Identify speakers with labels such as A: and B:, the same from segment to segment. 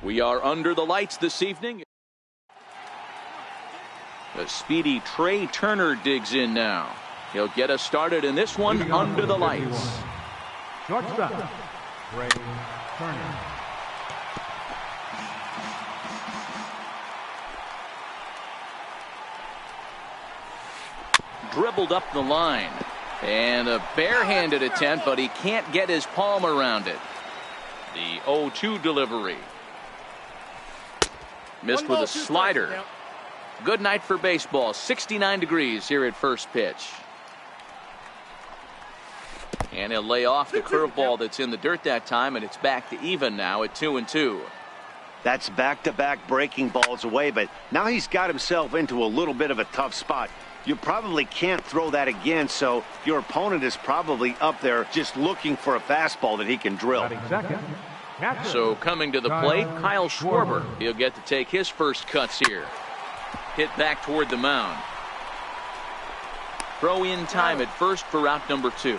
A: We are under the lights this evening. The speedy Trey Turner digs in now. He'll get us started in this one under the lights.
B: Shortstop, Trey Turner.
A: Dribbled up the line. And a barehanded attempt, but he can't get his palm around it. The 0-2 delivery. Missed with a slider. Good night for baseball. 69 degrees here at first pitch. And he'll lay off the curveball that's in the dirt that time, and it's back to even now at 2-2.
C: That's back-to-back breaking balls away, but now he's got himself into a little bit of a tough spot. You probably can't throw that again, so your opponent is probably up there just looking for a fastball that he can drill.
A: So coming to the plate, Kyle Schwarber. He'll get to take his first cuts here. Hit back toward the mound. Throw in time at first for out number 2.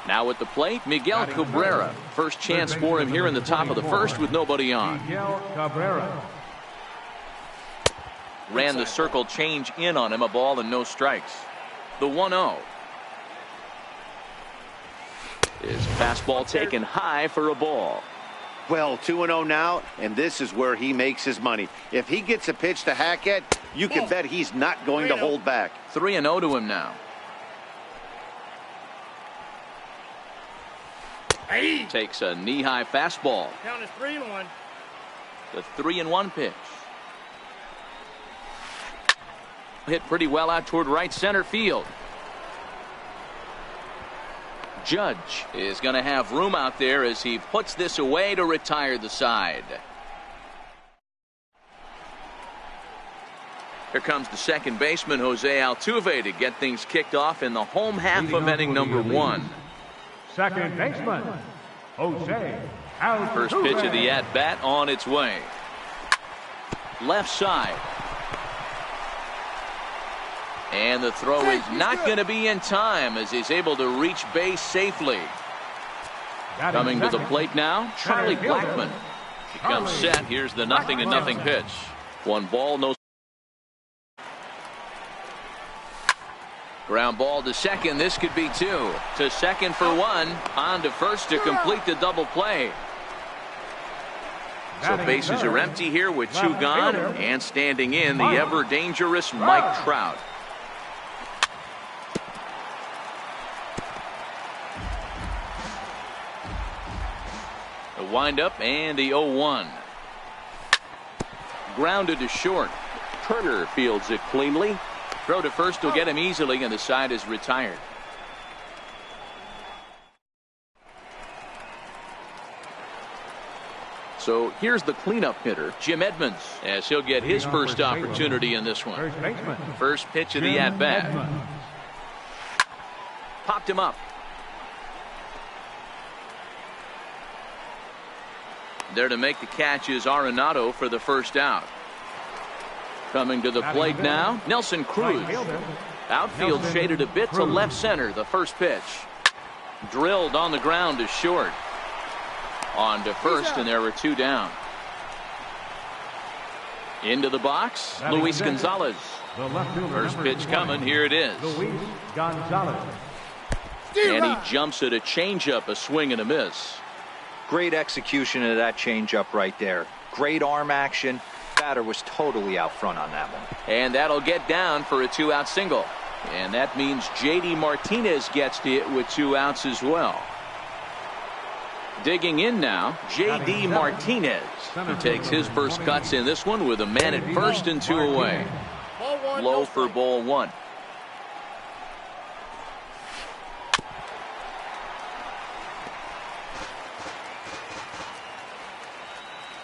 A: Now at the plate, Miguel Cabrera. First chance for him here in the top of the first with nobody on.
B: Miguel Cabrera.
A: Ran the circle change in on him, a ball and no strikes. The 1-0. His fastball taken high for a ball.
C: Well, 2-0 now, and this is where he makes his money. If he gets a pitch to hack at, you can bet he's not going to hold back.
A: 3-0 to him now. Takes a knee-high fastball.
D: Count is 3-1.
A: The 3-1 pitch. Hit pretty well out toward right center field. Judge is going to have room out there as he puts this away to retire the side. Here comes the second baseman, Jose Altuve, to get things kicked off in the home half of inning number 1.
B: Second baseman, Jose Altuve.
A: First pitch of the at-bat on its way. Left side. And the throw is not going to be in time as he's able to reach base safely. Coming to the plate now, Charlie Blackmon. He comes set. Here's the 0-0 pitch. 1 ball, no. Ground ball to second. This could be 2. To second for 1. On to first to complete the double play. So bases are empty here with 2 gone. And standing in, the ever-dangerous Mike Trout. The windup and the 0-1. Grounded to short. Turner fields it cleanly. Throw to first will get him easily, and the side is retired. So here's the cleanup hitter, Jim Edmonds, as he'll get his first opportunity in this one. First pitch of the at-bat. Popped him up. There to make the catch is Arenado for the first out. Coming to the plate now, Nelson Cruz. Outfield shaded a bit to left center. The first pitch. Drilled on the ground to short. On to first, and there were 2 down. Into the box, Luis Gonzalez. First pitch coming. Here it is.
B: Luis Gonzalez.
A: And he jumps at a changeup, a swing and a miss.
E: Great execution of that changeup right there. Great arm action. Batter was totally out front on that one.
A: And that'll get down for a 2-out single. And that means J.D. Martinez gets to it with 2 outs as well. Digging in now, J.D. Martinez, who takes his first cuts in this one with a man at first and 2 away. Low for ball 1.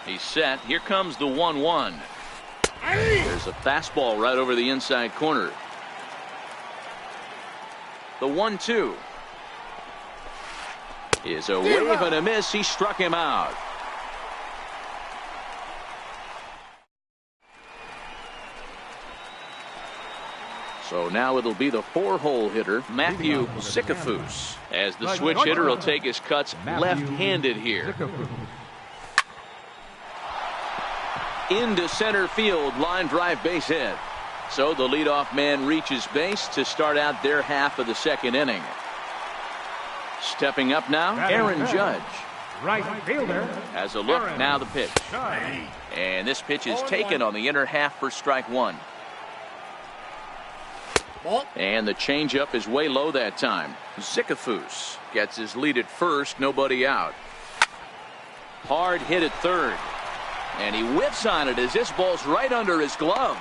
A: He's set. Here comes the 1-1. There's a fastball right over the inside corner. The 1-2 is a wave and a miss. He struck him out. So now it'll be the 4-hole hitter, Matthew Sikafus, as the switch hitter will take his cuts left-handed here. Into center field, line drive base hit. So the leadoff man reaches base to start out their half of the second inning. Stepping up now, Aaron Judge.
B: Right fielder.
A: Has a look, now the pitch. And this pitch is taken on the inner half for strike one. And the changeup is way low that time. Zicafus gets his lead at first, nobody out. Hard hit at third. And he whiffs on it as this ball's right under his glove.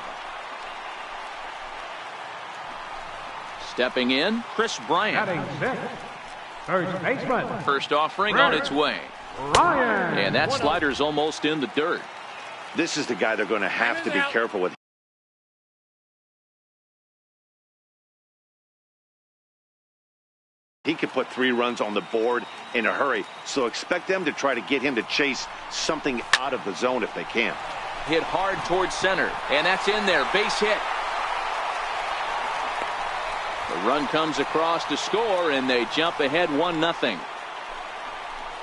A: Stepping in, Chris Bryant.
B: Batting sixth. First baseman.
A: First offering on its way.
B: Ryan.
A: And that slider's almost in the dirt.
C: This is the guy they're going to have to be careful with. He could put 3 runs on the board in a hurry, so expect them to try to get him to chase something out of the zone if they can.
A: Hit hard towards center, and that's in there. Base hit. The run comes across to score, and they jump ahead 1-0.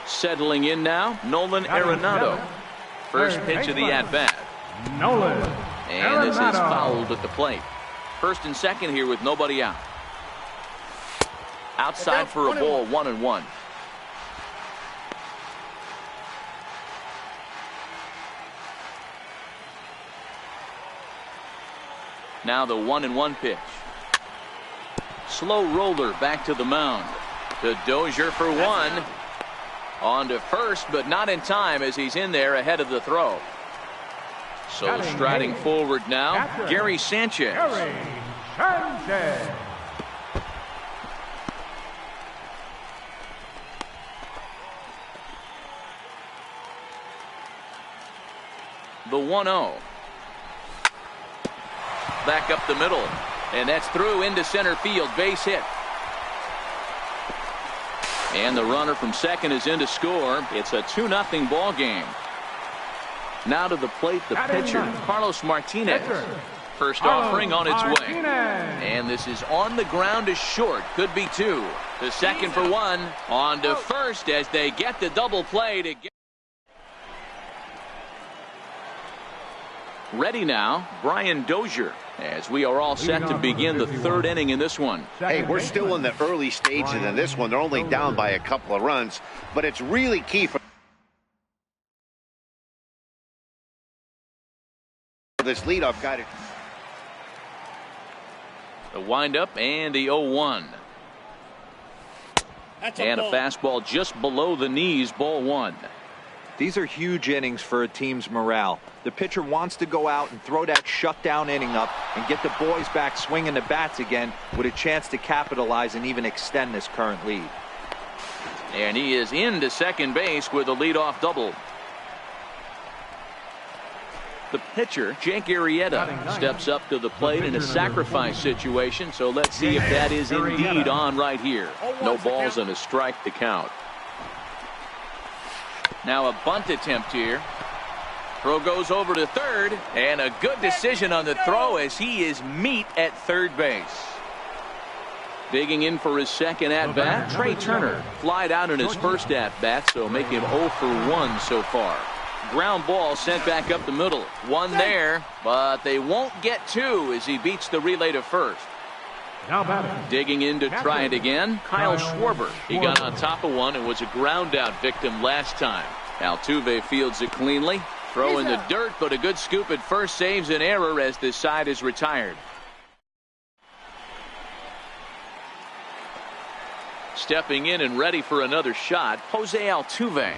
A: Settling in now, Nolan Arenado. First pitch of the at-bat.
B: Nolan.
A: And this is fouled at the plate. First and second here with nobody out. Outside for a ball, 1-1. Now the 1-1 pitch. Slow roller back to the mound. To Dozier for one. On to first, but not in time as he's in there ahead of the throw. So striding forward now, Gary Sanchez.
B: Gary Sanchez.
A: The 1-0. Back up the middle. And that's through into center field. Base hit. And the runner from second is in to score. It's a 2-0 ball game. Now to the plate, the pitcher, Carlos Martinez. First offering on its way. And this is on the ground to short. Could be 2. To second for 1. On to first as they get the double play to get. Ready now, Brian Dozier, as we are all set to begin the third inning in this one.
C: Hey, we're still in the early stages in this one. They're only down by a couple of runs, but it's really key for this leadoff guy to.
A: The windup and the 0-1. And a fastball just below the knees, ball 1.
E: These are huge innings for a team's morale. The pitcher wants to go out and throw that shutdown inning up and get the boys back swinging the bats again with a chance to capitalize and even extend this current lead.
A: And he is into second base with a leadoff double. The pitcher, Jake Arrieta, steps up to the plate in a sacrifice situation, so let's see if that is indeed on right here. No balls and a strike to count. Now a bunt attempt here. Throw goes over to third, and a good decision on the throw as he is meat at third base. Digging in for his second at-bat, Trey Turner. Flied out in his first at-bat, so make him 0 for 1 so far. Ground ball sent back up the middle. 1 there, but they won't get 2 as he beats the relay to first. Digging in to try it again, Kyle Schwarber. He got on top of one and was a ground out victim last time. Altuve fields it cleanly. Throw in the dirt, but a good scoop at first saves an error as this side is retired. Stepping in and ready for another shot, Jose Altuve.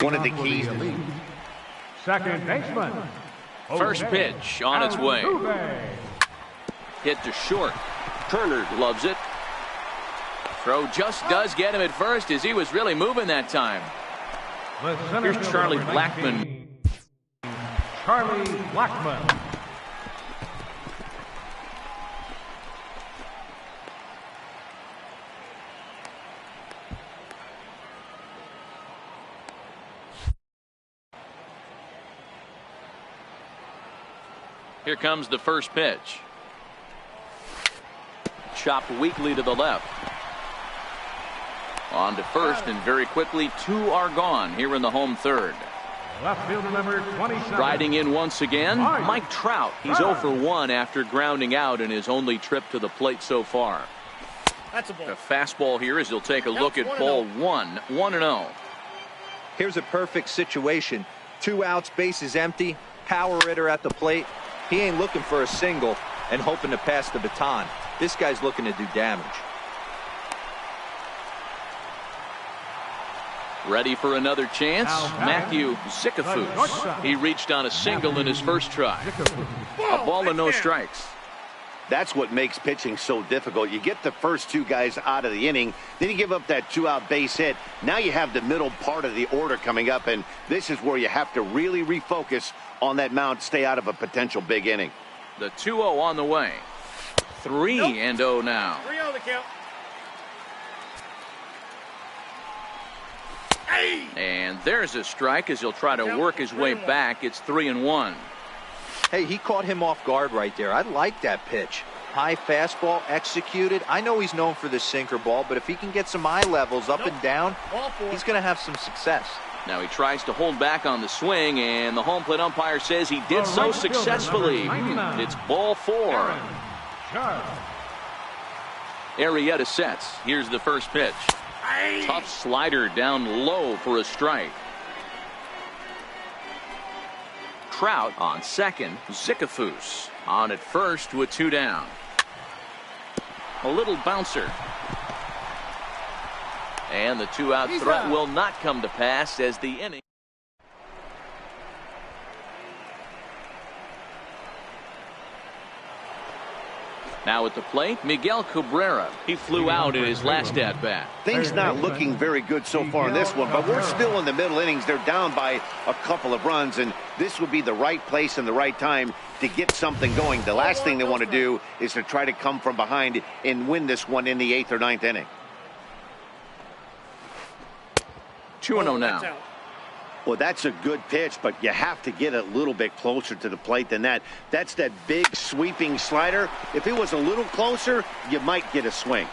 C: One of the keys.
B: Second baseman.
A: First pitch on its way. Hit to short. Turner loves it. Throw just does get him at first as he was really moving that time. Here's Charlie Blackmon.
B: Charlie Blackmon.
A: Here comes the first pitch. Chopped weakly to the left. On to first, and very quickly 2 are gone here in the home third.
B: Left fielder number 27.
A: Riding in once again, Mike Trout. He's 0 for 1 after grounding out in his only trip to the plate so far.
D: That's a ball.
A: The fastball here as he'll take a look at ball 1, 1-0.
E: Here's a perfect situation. 2 outs, bases empty, power hitter at the plate. He ain't looking for a single and hoping to pass the baton. This guy's looking to do damage.
A: Ready for another chance? Matthew Zickafoose. He reached on a single in his first try. A ball and no strikes.
C: That's what makes pitching so difficult. You get the first 2 guys out of the inning, then you give up that 2-out base hit. Now you have the middle part of the order coming up, and this is where you have to really refocus on that mound, stay out of a potential big inning.
A: The 2-0 on the way. 3-0 now.
D: 3-0 the count.
A: And there's a strike as he'll try to work his way back. It's 3-1.
E: Hey, he caught him off guard right there. I like that pitch. High fastball executed. I know he's known for the sinker ball, but if he can get some eye levels up and down, he's going to have some success.
A: Now he tries to hold back on the swing, and the home plate umpire says he did so successfully. It's ball 4. Arrieta sets. Here's the first pitch. Tough slider down low for a strike. Trout on second. Zickafoose on at first with 2 down. A little bouncer. And the 2-out threat will not come to pass as the inning. Now at the plate, Miguel Cabrera. He flew out in his last at-bat.
C: Things not looking very good so far in this one, but we're still in the middle innings. They're down by a couple of runs, and this would be the right place and the right time to get something going. The last thing they want to do is to try to come from behind and win this one in the 8th or 9th inning.
A: 2-0 now.
C: Well, that's a good pitch, but you have to get a little bit closer to the plate than that. That's that big sweeping slider. If it was a little closer, you might get a swing.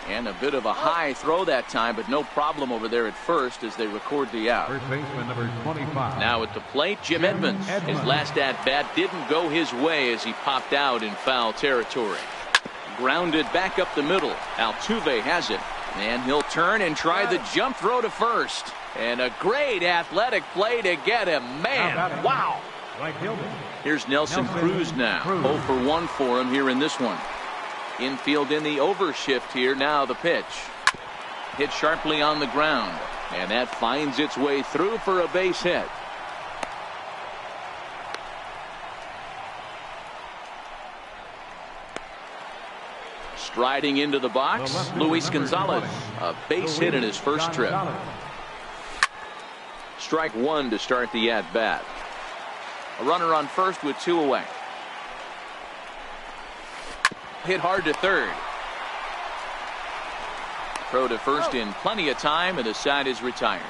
A: And a bit of a high throw that time, but no problem over there at first as they record the out.
B: First baseman number 25.
A: Now at the plate, Jim Edmonds. His last at-bat didn't go his way as he popped out in foul territory. Grounded back up the middle. Altuve has it. And he'll turn and try the jump throw to first. And a great athletic play to get him. Man, wow. Here's Nelson Cruz now. 0 for 1 for him here in this one. Infield in the overshift here. Now the pitch. Hit sharply on the ground. And that finds its way through for a base hit. Striding into the box, Luis Gonzalez. A base hit in his first trip. Strike 1 to start the at-bat. A runner on first with 2 away. Hit hard to third. Throw to first in plenty of time, and the side is retired.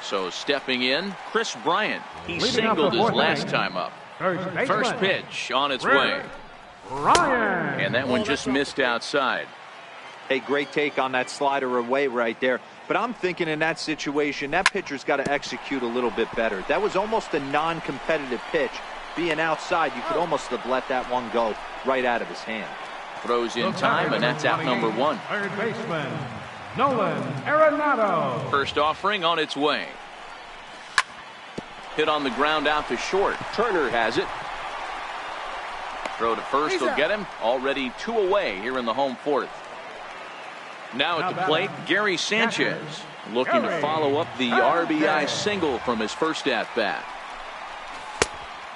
A: So stepping in, Chris Bryant. He singled his last time up. First pitch on its way. And that one just missed outside.
E: Hey, great take on that slider away right there. But I'm thinking in that situation, that pitcher's got to execute a little bit better. That was almost a non-competitive pitch. Being outside, you could almost have let that one go right out of his hand.
A: Throws in time, and that's out number 1.
B: Third baseman, Nolan Arenado.
A: First offering on its way. Hit on the ground out to short. Turner has it. Throw to first will get him. Already 2 away here in the home 4th. Now at the plate, Gary Sanchez looking to follow up the RBI single from his first at-bat.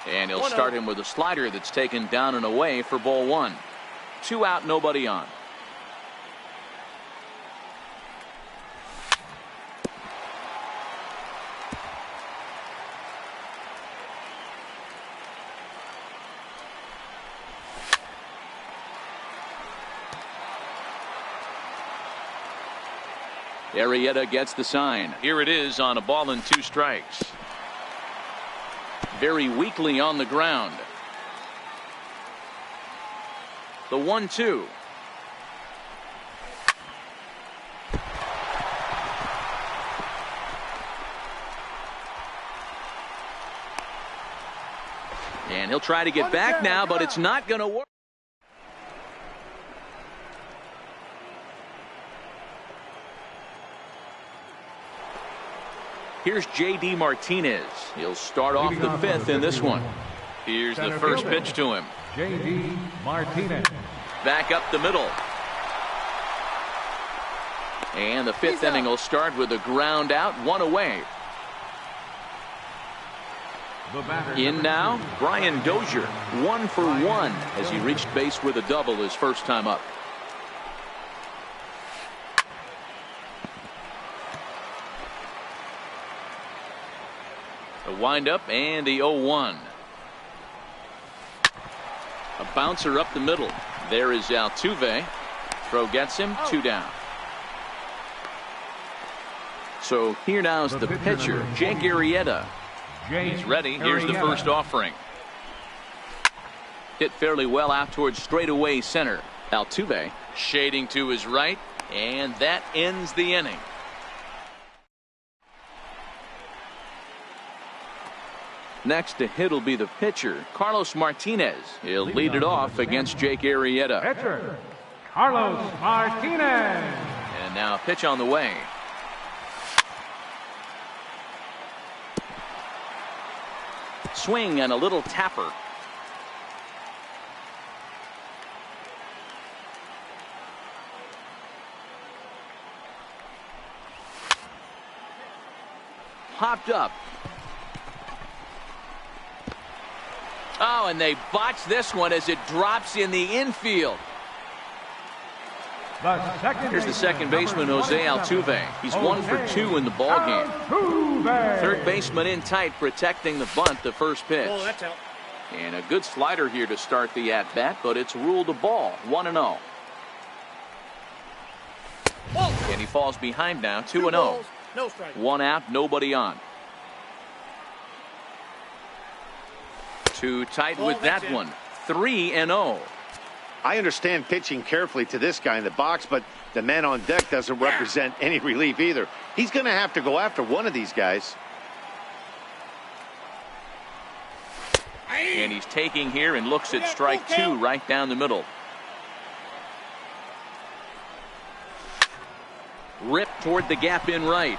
A: And he'll start him with a slider that's taken down and away for ball 1. 2 out, nobody on. Arrieta gets the sign. Here it is on a ball and 2 strikes. Very weakly on the ground. The 1-2. And he'll try to get back now, but it's not going to work. Here's J.D. Martinez. He'll start off the 5th in this one. Here's the first pitch to him.
B: J.D. Martinez.
A: Back up the middle. And the 5th inning will start with a ground out, 1 away. In now, Brian Dozier, 1 for 1 as he reached base with a double his first time up. The windup and the 0-1. A bouncer up the middle. There is Altuve. Throw gets him, 2 down. So here now is the pitcher, Jake Arrieta. He's ready. Here's the first offering. Hit fairly well out towards straightaway center. Altuve shading to his right, and that ends the inning. Next to hit will be the pitcher, Carlos Martinez. He'll lead it off against Jake Arrieta.
B: Pitcher, Carlos Martinez.
A: And now a pitch on the way. Swing and a little tapper. Popped up. Oh, and they botch this one as it drops in the infield. Here's the second baseman, Jose Altuve. He's 1 for 2 in the ballgame. Third baseman in tight, protecting the bunt, the first pitch.
D: Oh, that's out.
A: And a good slider here to start the at-bat, but it's ruled a ball, 1-0. And he falls behind now, 2-0.
D: No strike.
A: 1 out, nobody on. Too tight with that one. 3-0.
C: I understand pitching carefully to this guy in the box, but the man on deck doesn't represent any relief either. He's going to have to go after one of these guys.
A: And he's taking here and looks at strike 2 right down the middle. Ripped toward the gap in right.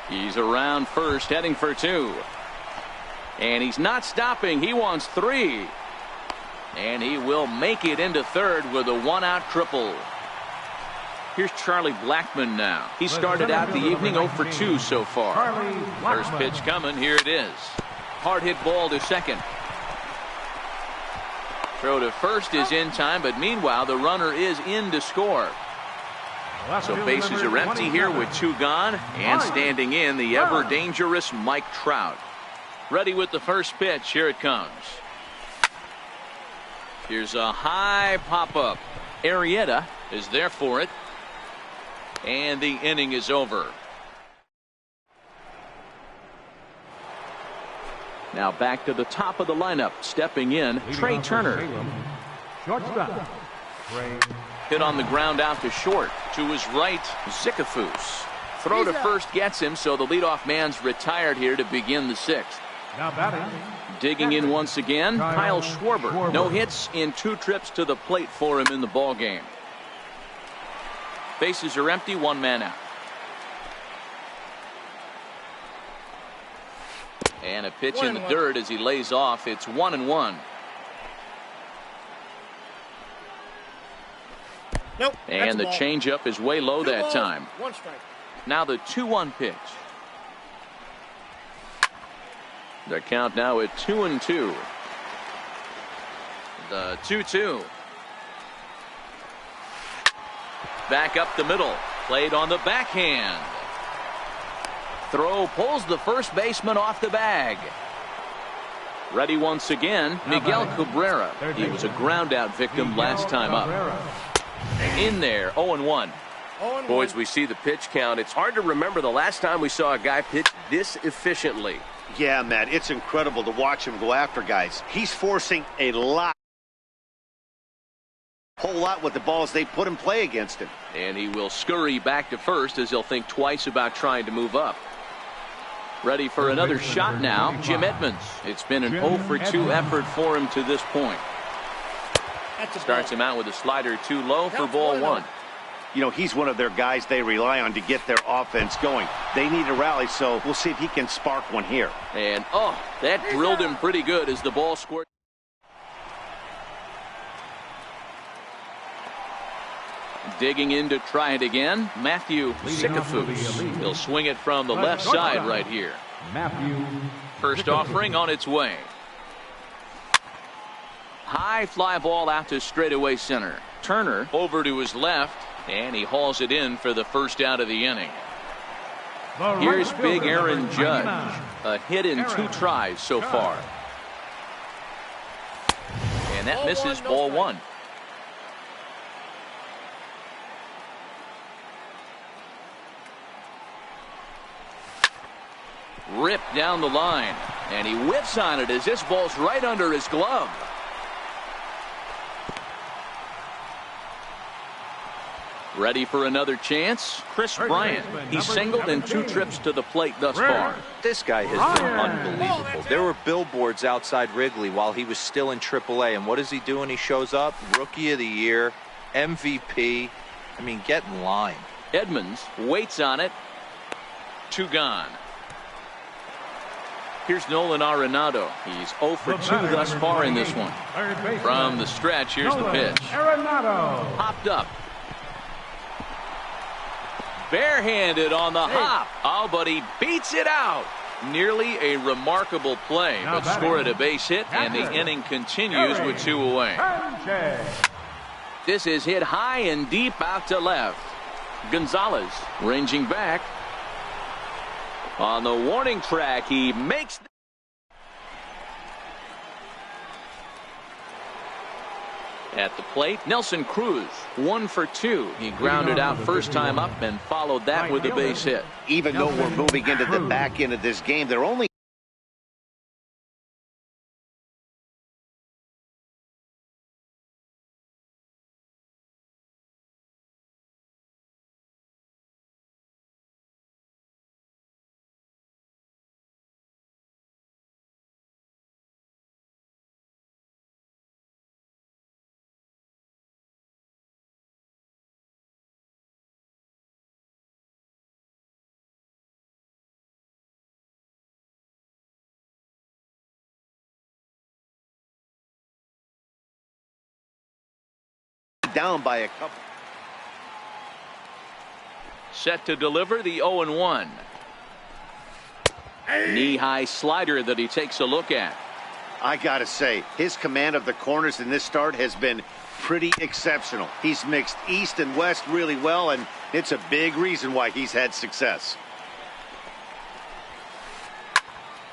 A: He's around first, heading for 2. And he's not stopping. He wants 3. And he will make it into third with a 1-out triple. Here's Charlie Blackmon now. He started out the evening 0 for 2 so far. First pitch coming. Here it is. Hard hit ball to second. Throw to first is in time, but meanwhile the runner is in to score. So bases are empty here with 2 gone, and standing in the ever dangerous Mike Trout. Ready with the first pitch. Here it comes. Here's a high pop-up. Arrieta is there for it. And the inning is over. Now back to the top of the lineup. Stepping in, Trey Turner.
B: Shortstop.
A: Hit on the ground out to short. To his right, Zicafus. Throw to first gets him, so the leadoff man's retired here to begin the 6th.
B: Now batting.
A: Digging in once again, Kyle Schwarber. No hits in 2 trips to the plate for him in the ball game. Bases are empty, 1 man out. And a pitch in the dirt as he lays off. It's 1-1.
D: Nope.
A: And the changeup is way low that time.
D: 1 strike.
A: Now the 2-1 pitch. The count now at 2-2. The 2-2. Back up the middle. Played on the backhand. Throw pulls the first baseman off the bag. Ready once again, Miguel Cabrera. He was a ground out victim last time up. In there, 0-1.
D: Boys, we see the pitch count. It's hard to remember the last time we saw a guy pitch this efficiently.
C: Yeah, Matt, it's incredible to watch him go after guys. He's forcing a whole lot with the balls they put in play against him.
A: And he will scurry back to first as he'll think twice about trying to move up. Ready for another shot now, Jim Edmonds. It's been an 0 for 2 effort for him to this point. Starts him out with a slider too low for ball 1.
C: You know, he's one of their guys they rely on to get their offense going. They need a rally, so we'll see if he can spark one here.
A: And, oh, that drilled him pretty good as the ball squirted. Digging in to try it again, Matthew Sikafus. He'll swing it from the left side right here. First offering on its way. High fly ball out to straightaway center. Turner over to his left, and he hauls it in for the first out of the inning. Here's big Aaron Judge. A hit in 2 tries so far. And that misses ball 1. Ripped down the line, and he whips on it as this ball's right under his glove. Ready for another chance? Chris Bryant. He's singled in 2 trips to the plate thus far.
E: This guy has been unbelievable. There were billboards outside Wrigley while he was still in AAA, and what is he doing? He shows up, Rookie of the Year, MVP. I mean, get in line.
A: Edmonds waits on it. 2 gone. Here's Nolan Arenado. He's 0 for 2 thus far in this one. From the stretch, here's the pitch. Hopped up. Barehanded on the hop. Oh, but he beats it out. Nearly a remarkable play, but scored a base hit, and the inning continues with 2 away. This is hit high and deep out to left. Gonzalez ranging back. On the warning track, he makes. At the plate, Nelson Cruz, 1 for 2. He grounded out first time up and followed that with a base hit.
C: Even though we're moving into the back end of this game, they're only down by a couple.
A: Set to deliver the 0-1. Knee-high slider that he takes a look at.
C: I gotta say, his command of the corners in this start has been pretty exceptional. He's mixed east and west really well, and it's a big reason why he's had success.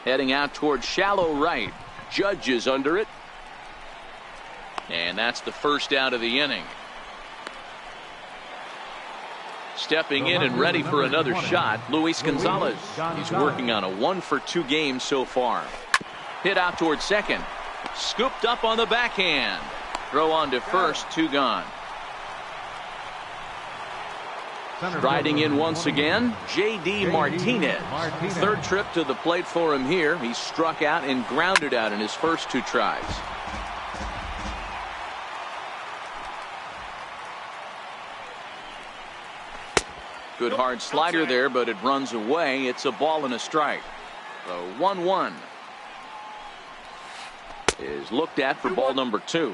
A: Heading out towards shallow right. Judge is under it. And that's the first out of the inning. Stepping in and ready for another shot, Luis Gonzalez. He's working on a 1 for 2 game so far. Hit out towards second. Scooped up on the backhand. Throw on to first, 2 gone. Riding in once again, J.D. Martinez. 3rd trip to the plate for him here. He struck out and grounded out in his first 2 tries. Good hard slider there, but it runs away. It's a ball and a strike. The 1-1 is looked at for ball number 2.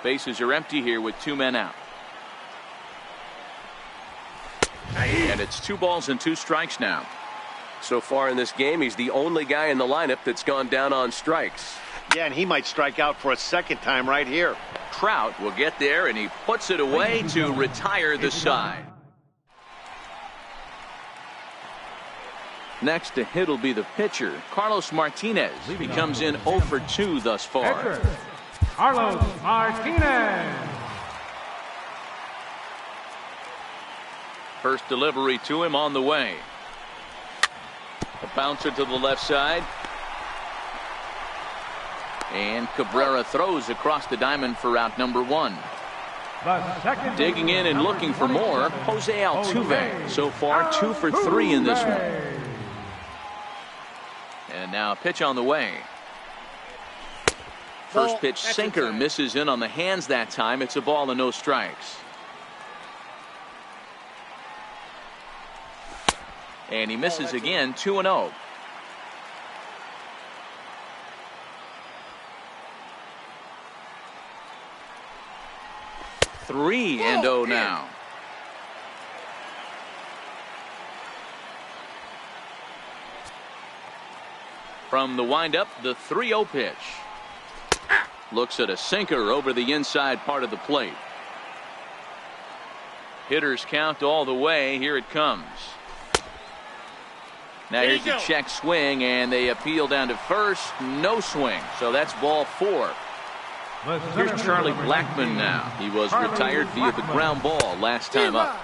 A: Bases are empty here with 2 men out. And it's 2 balls and 2 strikes now.
D: So far in this game, he's the only guy in the lineup that's gone down on strikes.
C: Yeah, and he might strike out for a second time right here.
A: Trout will get there, and he puts it away to retire the side. Next to hit will be the pitcher, Carlos Martinez. He comes in 0 for 2 thus far.
B: Carlos Martinez.
A: First delivery to him on the way. A bouncer to the left side. And Cabrera throws across the diamond for out number 1. Digging in and looking for more, Jose Altuve. So far 2 for 3 in this one. And now a pitch on the way. First pitch sinker misses in on the hands that time. It's a ball and no strikes. And he misses again, 2-0. Three and 0 now. From the windup, the 3-0 pitch. Looks at a sinker over the inside part of the plate. Hitters count all the way. Here it comes. Now here's the check swing, and they appeal down to first. No swing. So that's ball 4. Here's Charlie Blackmon now. He was retired via the ground ball last time up.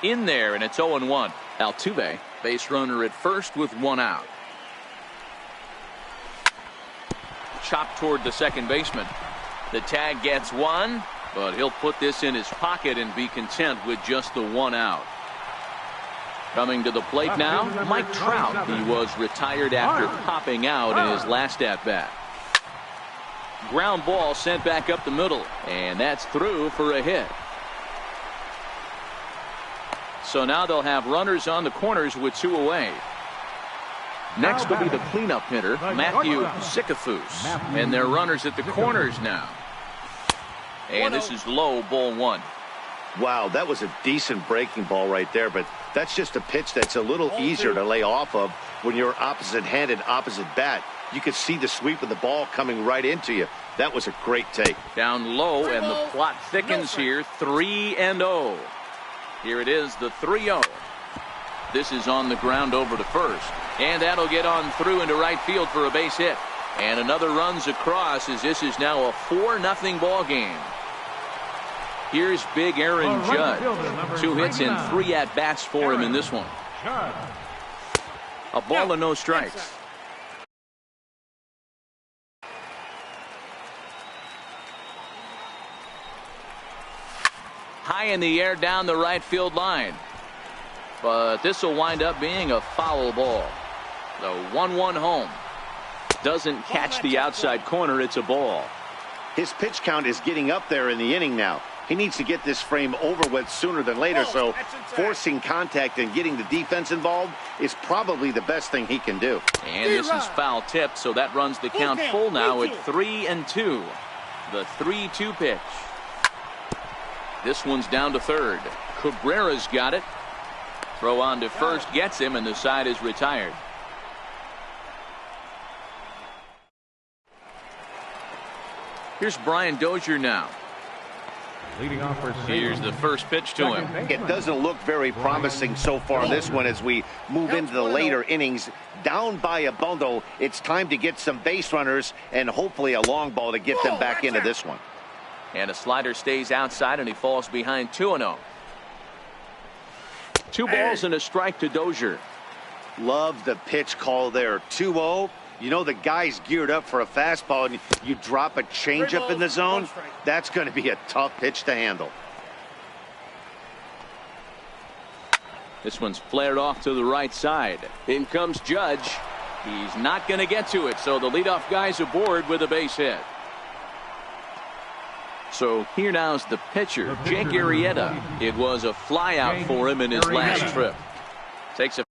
A: In there, and it's 0-1. Altuve, base runner at first with 1 out. Chopped toward the second baseman. The tag gets 1, but he'll put this in his pocket and be content with just the 1 out. Coming to the plate now, Mike Trout. He was retired after popping out in his last at-bat. Ground ball sent back up the middle, and that's through for a hit. So now they'll have runners on the corners with 2 away. Next will be the cleanup hitter, Matthew Sikafus. And they're runners at the corners now. And this is low, ball 1.
C: Wow, that was a decent breaking ball right there, but that's just a pitch that's a little easier to lay off of when you're opposite-handed, opposite bat. You could see the sweep of the ball coming right into you. That was a great take.
A: Down low, and the plot thickens here. 3-0. Here it is, the 3-0. This is on the ground over to first. And that'll get on through into right field for a base hit. And another runs across as this is now a 4-0 ball game. Here's big Aaron Judge. 2 hits and 3 at-bats for him in this one. A ball and no strikes. High in the air down the right field line. But this will wind up being a foul ball. The 1-1 home. Doesn't catch the outside corner. It's a ball.
C: His pitch count is getting up there in the inning now. He needs to get this frame over with sooner than later, so forcing contact and getting the defense involved is probably the best thing he can do.
A: And this is foul tipped, so that runs the count full now at 3-2. The 3-2 pitch. This one's down to third. Cabrera's got it. Throw on to first gets him, and the side is retired. Here's Brian Dozier now.
B: Leading off for
A: Here's the first pitch to him.
C: It doesn't look very promising so far in this one as we move into the later innings. Down by a bundle, it's time to get some base runners and hopefully a long ball to get them back into this one.
A: And a slider stays outside, and he falls behind 2-0. 2 balls and a strike to Dozier.
C: Love the pitch call there. 2-0. You know the guy's geared up for a fastball, and you drop a changeup in the zone. That's going to be a tough pitch to handle.
A: This one's flared off to the right side. In comes Judge. He's not going to get to it, so the leadoff guy's aboard with a base hit. So here now's the pitcher, Jake Arrieta. It was a flyout for him in his last trip. Takes a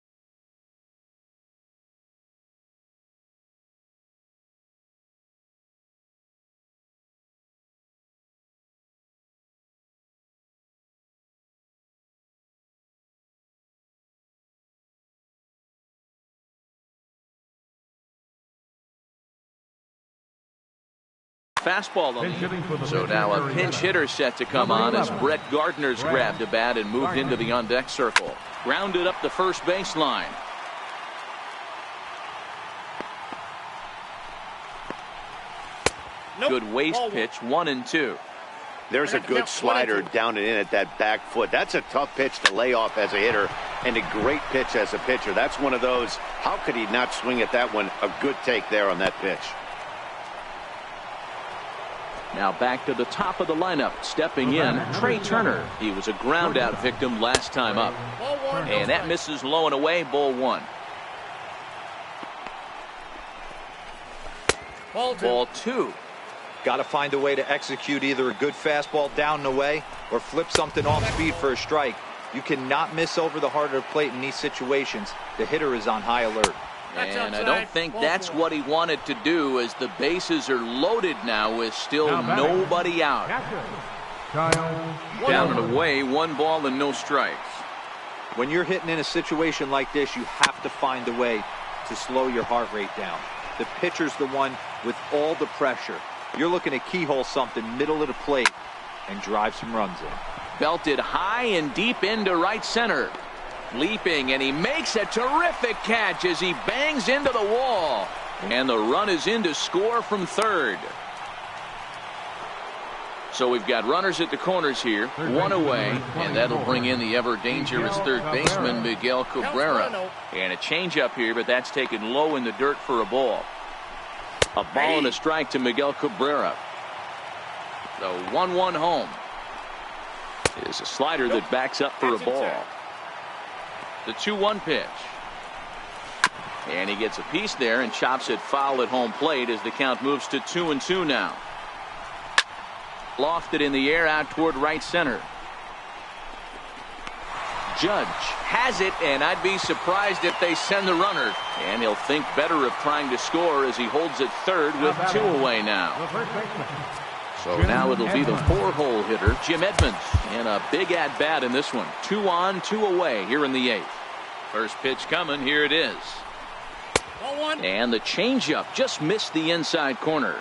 A: fastball on the. So now a pinch hitter set to come on as Brett Gardner's grabbed a bat and moved into the on-deck circle. Grounded up the first baseline. Good waist pitch, 1-2.
C: There's a good slider down and in at that back foot. That's a tough pitch to lay off as a hitter, and a great pitch as a pitcher. That's one of those, how could he not swing at that one? A good take there on that pitch.
A: Now back to the top of the lineup. Stepping in, Trey Turner. He was a ground out victim last time up. And that misses low and away, ball one. Ball two.
E: Got to find a way to execute either a good fastball down and away or flip something off speed for a strike. You cannot miss over the heart of the plate in these situations. The hitter is on high alert.
A: And I don't think that's what he wanted to do, as the bases are loaded now with still nobody out. Down and away, 1 ball and no strikes.
E: When you're hitting in a situation like this, you have to find a way to slow your heart rate down. The pitcher's the one with all the pressure. You're looking to keyhole something middle of the plate and drive some runs in.
A: Belted high and deep into right center. Leaping, and he makes a terrific catch as he bangs into the wall. And the run is in to score from third. So we've got runners at the corners here, 1 away, and that'll bring in the ever dangerous third baseman Miguel Cabrera. And a changeup here, but that's taken low in the dirt for a ball. A ball and a strike to Miguel Cabrera. The 1-1 home is a slider that backs up for a ball. The 2-1 pitch. And he gets a piece there and chops it foul at home plate as the count moves to 2-2 now. Lofted in the air out toward right center. Judge has it, and I'd be surprised if they send the runner. And he'll think better of trying to score as he holds it third with 2 away now. So now it'll be the 4-hole hitter, Jim Edmonds, and a big at-bat in this one. 2 on, 2 away here in the 8th. First pitch coming, here it is. And the changeup just missed the inside corner.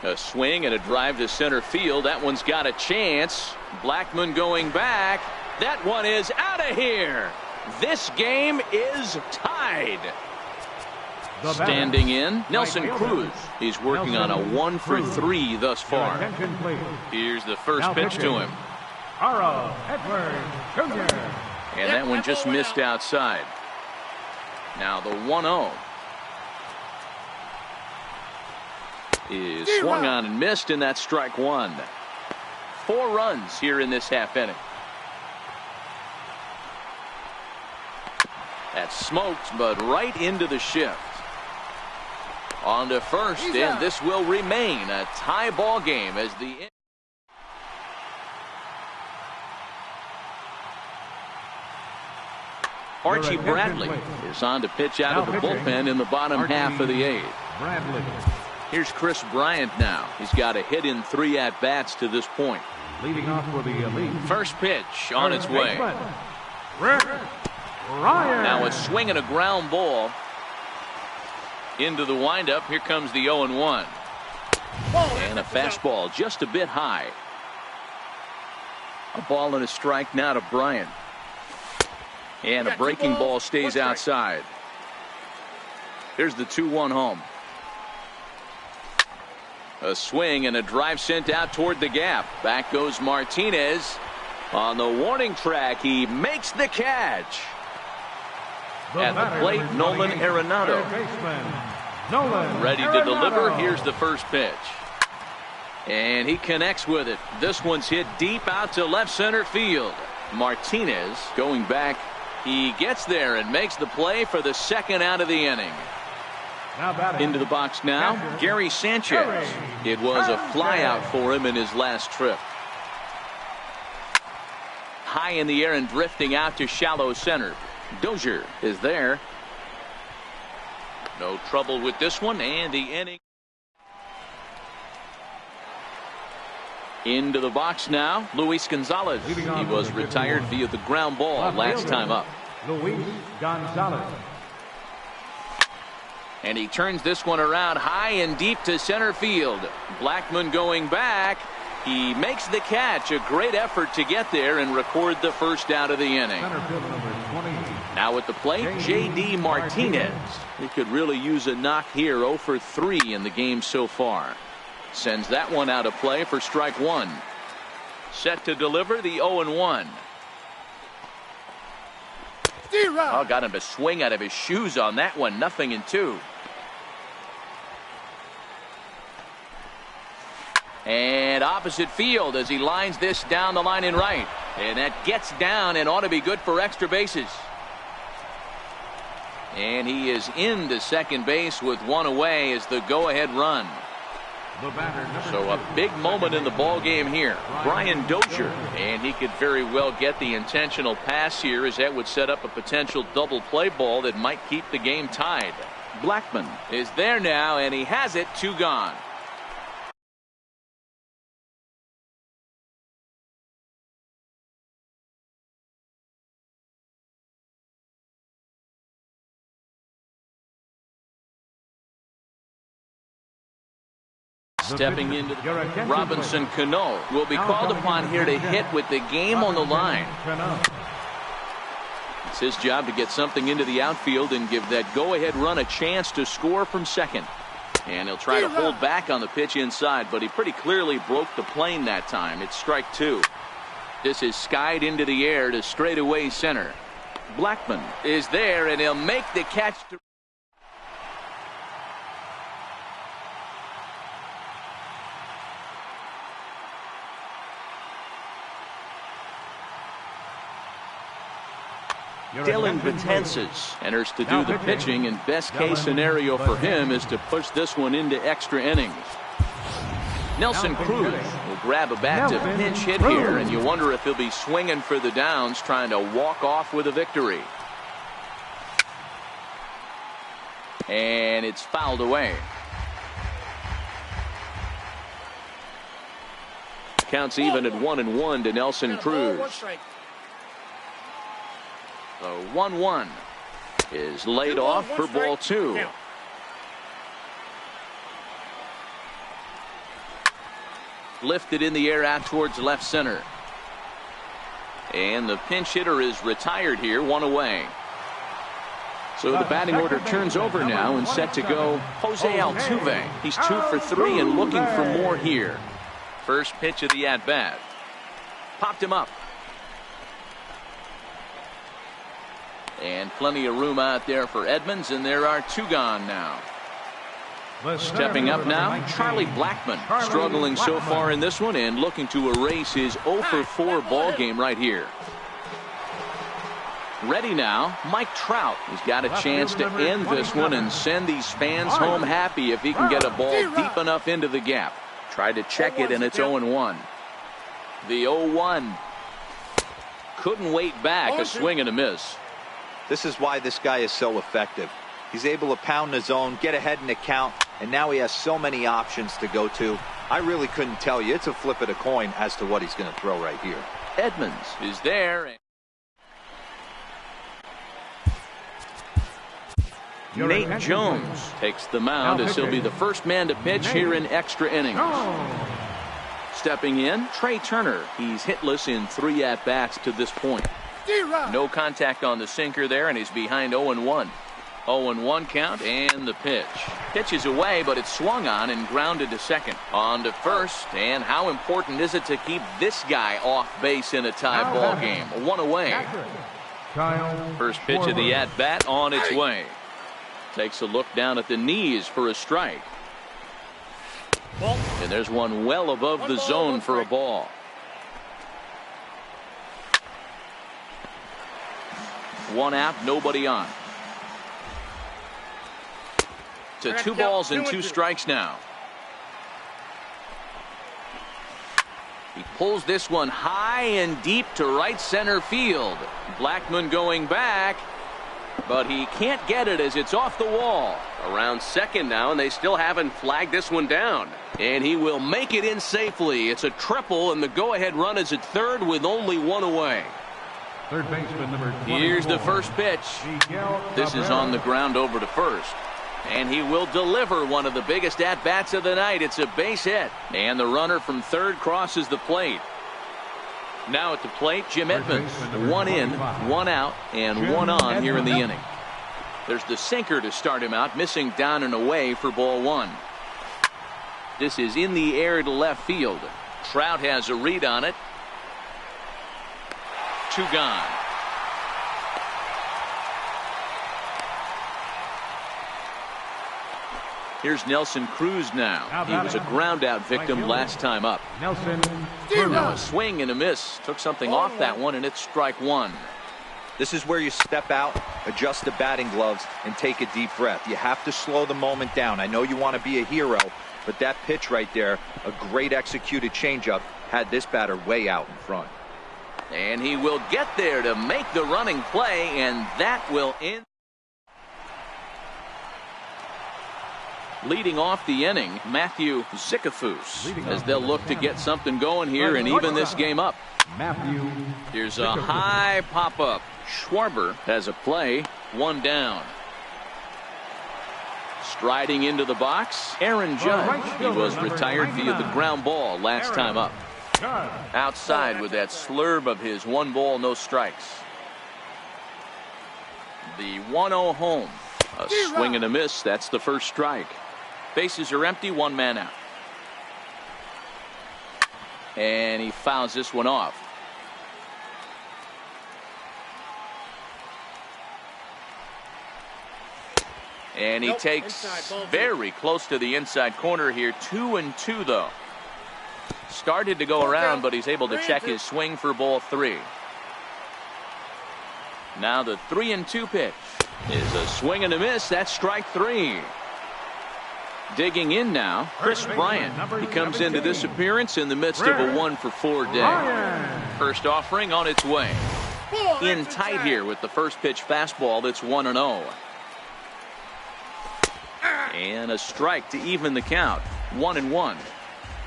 A: A swing and a drive to center field. That one's got a chance. Blackmon going back. That one is out of here. This game is tied. Standing in, Nelson Cruz. He's working on a 1-for-3 thus far. Here's the first pitch to him. And that one just missed outside. Now the 1-0 is swung on and missed, and that's strike 1. 4 runs here in this half inning. That's smoked, but right into the shift. On to first, and this will remain a tie ball game as the Archie Bradley is on to pitch out of the bullpen in the bottom half of the 8th. Here's Chris Bryant now. He's got a hit in 3 at-bats to this point.
B: Leading off for the elite.
A: First pitch on its way. Now a swing and a ground ball into the windup. Here comes the 0-1. And a fastball just a bit high. A ball and a strike now to Bryant. And a breaking ball stays outside. Here's the 2-1 home. A swing and a drive sent out toward the gap. Back goes Martinez. On the warning track, he makes the catch. At the plate, Nolan Arenado. Ready to deliver. Here's the first pitch. And he connects with it. This one's hit deep out to left center field. Martinez going back. He gets there and makes the play for the 2nd out of the inning. Into the box now, Gary Sanchez. It was a flyout for him in his last trip. High in the air and drifting out to shallow center. Dozier is there. No trouble with this one, and the inning. Into the box now, Luis Gonzalez. He was retired via the ground ball last time up.
B: Luis Gonzalez.
A: And he turns this one around high and deep to center field. Blackmon going back. He makes the catch. A great effort to get there and record the first out of the inning. Now at the plate, J.D. Martinez. He could really use a knock here. 0 for 3 in the game so far. Sends that one out of play for strike one. Set to deliver the 0-1. Oh, got him to swing out of his shoes on that one. 0-2. And opposite field as he lines this down the line in right. And that gets down and ought to be good for extra bases. And he is into second base with one away as the go-ahead run. So a big moment in the ball game here. Brian Dozier, and he could very well get the intentional pass here, as that would set up a potential double play ball that might keep the game tied. Blackmon is there now, and he has it. 2 gone. Stepping into Robinson Cano will be called upon here to hit with the game on the line. It's his job to get something into the outfield and give that go-ahead run a chance to score from second. And he'll try to hold back on the pitch inside, but he pretty clearly broke the plane that time. It's strike 2. This is skied into the air to straightaway center. Blackmon is there, and he'll make the catch. Dylan Betances enters to do the pitching, and best case scenario for him is to push this one into extra innings. Nelson Cruz will grab a bat to pinch hit here, and you wonder if he'll be swinging for the downs, trying to walk off with a victory. And it's fouled away. Counts even at 1-1 to Nelson Cruz. The 1-1 is laid off for ball 2. Lifted in the air out towards left center. And the pinch hitter is retired here, 1 away. So the batting order turns over now, and set to go Jose Altuve. He's 2 for 3 and looking for more here. First pitch of the at-bat. Popped him up. And plenty of room out there for Edmonds, and there are 2 gone now. Stepping up now, Charlie Blackmon, struggling so far in this one and looking to erase his 0 for 4 ball game right here. Ready now, Mike Trout has got a chance to end this one and send these fans home happy if he can get a ball deep enough into the gap. Tried to check it, and it's 0-1. The 0-1 couldn't wait back. A swing and a miss.
E: This is why this guy is so effective. He's able to pound the zone, get ahead in the count, and now he has so many options to go to. I really couldn't tell you. It's a flip of the coin as to what he's going to throw right here.
A: Edmonds is there. Nate Jones takes the mound as he'll be the first man to pitch here in extra innings. Stepping in, Trey Turner. He's hitless in 3 at-bats to this point. No contact on the sinker there, and he's behind 0-1. 0-1 count, and the pitch. Pitch is away, but it's swung on and grounded to second. On to first, and how important is it to keep this guy off base in a tie ball game? 1 away. First pitch of the at-bat on its way. Takes a look down at the knees for a strike. And there's one well above the zone for a ball. 1 out, nobody on. To 2 balls and 2 strikes now. He pulls this one high and deep to right center field. Blackmon going back, but he can't get it as it's off the wall.
D: Around second now, and they still haven't flagged this one down.
A: And he will make it in safely. It's a triple, and the go-ahead run is at third with only 1 away.
B: Third baseman number 24.
A: Here's the first pitch. This is on the ground over to first. And he will deliver one of the biggest at-bats of the night. It's a base hit. And the runner from third crosses the plate. Now at the plate, Jim Edmonds. 1 in, 1 out, and 1 on here in the inning. There's the sinker to start him out, missing down and away for ball 1. This is in the air to left field. Trout has a read on it. 2 gone. Here's Nelson Cruz now. He was a ground out victim last time up.
B: Nelson
A: Now a swing and a miss. Took something off that one, and it's strike 1.
E: This is where you step out, adjust the batting gloves, and take a deep breath. You have to slow the moment down. I know you want to be a hero, but that pitch right there, a great executed changeup, had this batter way out in front.
A: And he will get there to make the running play, and that will end. Leading off the inning, Matthew Zickafoose, as they'll look to get something going here and even this game up.
B: Matthew.
A: Here's a high pop-up. Schwarber has a play. 1 down. Striding into the box, Aaron Judge. He was retired via the ground ball last time up. Outside with that slurve of his 1 ball, no strikes. The 1-0 home. A swing and a miss. That's the first strike. Bases are empty. 1 man out. And he fouls this one off. And he takes very close to the inside corner here. 2-2 though. Started to go around, but he's able to check his swing for ball 3. Now the 3-2 pitch is a swing and a miss. That's strike 3. Digging in now, Chris Bryant. He comes into this appearance in the midst of a 1-for-4 day. First offering on its way. In tight here with the first pitch fastball. That's 1-0. And a strike to even the count. 1-1.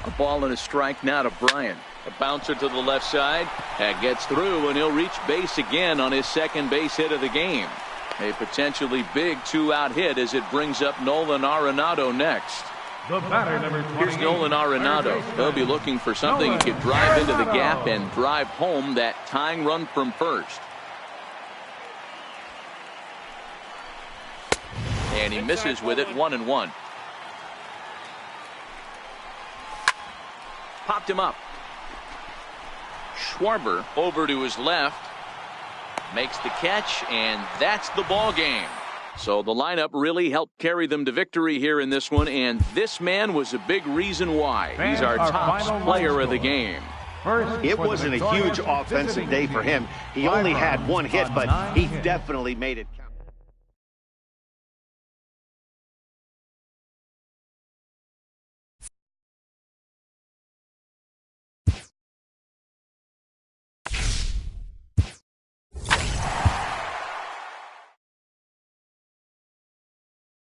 A: A ball and a strike now to Bryant. A bouncer to the left side. That gets through, and he'll reach base again on his second base hit of the game. A potentially big 2-out hit as it brings up Nolan Arenado next.
B: The batter, number 28.
A: Here's Nolan Arenado. They'll be looking for something he could drive into the gap and drive home that tying run from first. And he misses with it. 1-1. Popped him up. Schwarber over to his left. Makes the catch, and that's the ball game. So the lineup really helped carry them to victory here in this one, and this man was a big reason why. He's our top player of the game.
C: It wasn't a huge offensive day for him. He only had 1 hit, but he definitely made it count.